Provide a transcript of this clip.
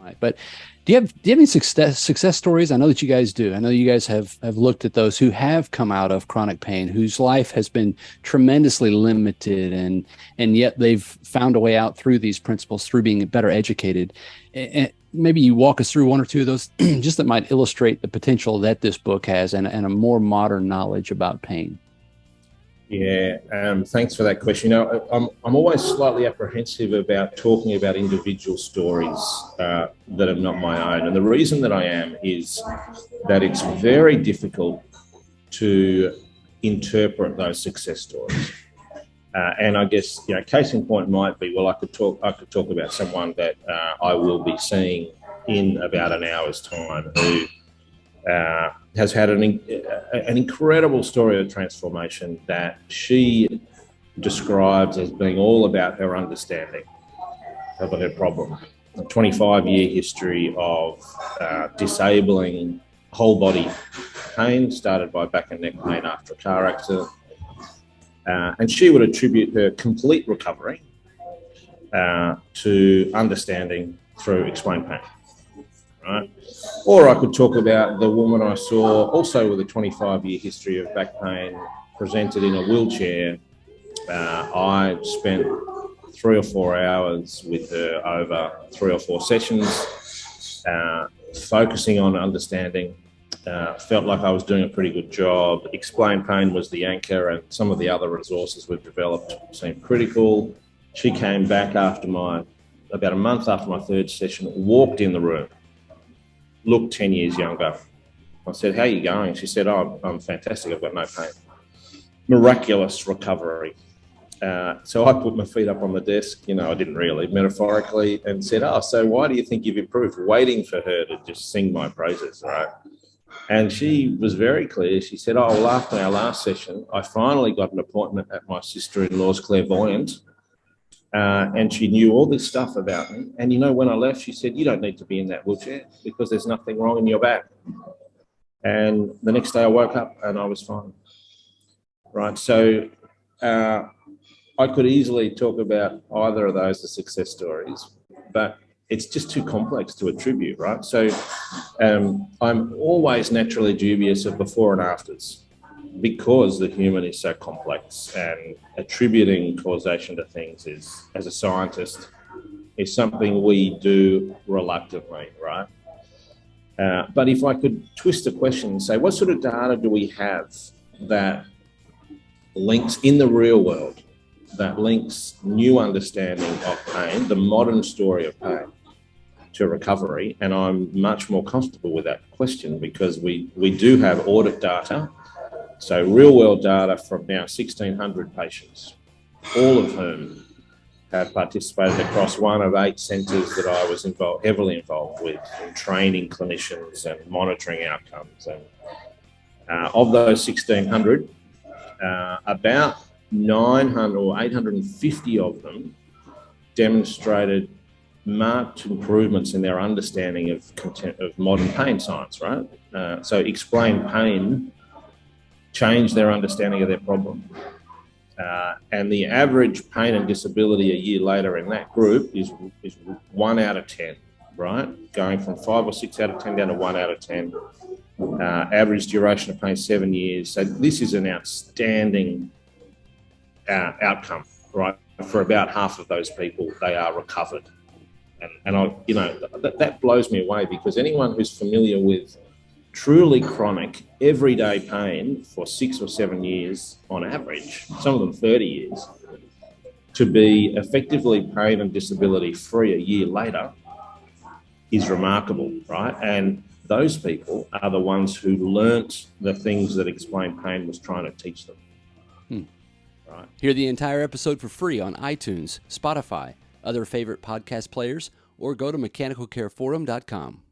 Right. But do you have any success stories? I know that you guys do. I know you guys have looked at those who have come out of chronic pain, whose life has been tremendously limited, and yet they've found a way out through these principles, through being better educated. And maybe you walk us through one or two of those, just that might illustrate the potential that this book has, and a more modern knowledge about pain. Yeah, thanks for that question. I'm always slightly apprehensive about talking about individual stories that are not my own. And the reason that I am is that it's very difficult to interpret those success stories. And I guess, case in point might be, well, I could talk about someone that I will be seeing in about an hour's time who has had an incredible story of transformation that she describes as being all about her understanding of her problem. A 25-year history of disabling whole body pain, started by back and neck pain after a car accident. And she would attribute her complete recovery to understanding through explained pain. Right? Or I could talk about the woman I saw also with a 25-year history of back pain, presented in a wheelchair. I spent 3 or 4 hours with her over 3 or 4 sessions, focusing on understanding. Felt like I was doing a pretty good job. Explained pain was the anchor, and some of the other resources we've developed seemed critical. She came back about a month after my 3rd session, walked in the room, looked 10 years younger. I said, "How are you going?" She said, "Oh, I'm fantastic. I've got no pain." Miraculous recovery. So I put my feet up on the desk, I didn't really, metaphorically, and said, "Oh, so why do you think you've improved?" Waiting for her to just sing my praises, right? And she was very clear. She said, "Oh, well, after our last session, I finally got an appointment at my sister-in-law's clairvoyant. And she knew all this stuff about me. And, when I left, she said, 'You don't need to be in that wheelchair because there's nothing wrong in your back.' And the next day I woke up and I was fine." Right. So I could easily talk about either of those as success stories, but it's just too complex to attribute, right? So I'm always naturally dubious of before and afters, because the human is so complex, and attributing causation to things is, as a scientist, is something we do reluctantly, right? But if I could twist the question and say, what sort of data do we have that links in the real world, that links new understanding of pain, the modern story of pain, to recovery? And I'm much more comfortable with that question because we do have audit data. So real world data from now 1,600 patients, all of whom have participated across one of 8 centres that I was heavily involved with in training clinicians and monitoring outcomes. And of those 1,600, about 900 or 850 of them demonstrated marked improvements in their understanding of modern pain science, right? So explained pain changed their understanding of their problem. And the average pain and disability a year later in that group is 1 out of 10, right? Going from 5 or 6 out of 10 down to 1 out of 10. Average duration of pain, 7 years. So this is an outstanding outcome, right? For about half of those people, they are recovered. And that blows me away, because anyone who's familiar with truly chronic, everyday pain for 6 or 7 years on average, some of them 30 years, to be effectively pain and disability free a year later is remarkable, right? And those people are the ones who learnt the things that Explained Pain was trying to teach them. Right. Hear the entire episode for free on iTunes, Spotify, other favorite podcast players, or go to mechanicalcareforum.com.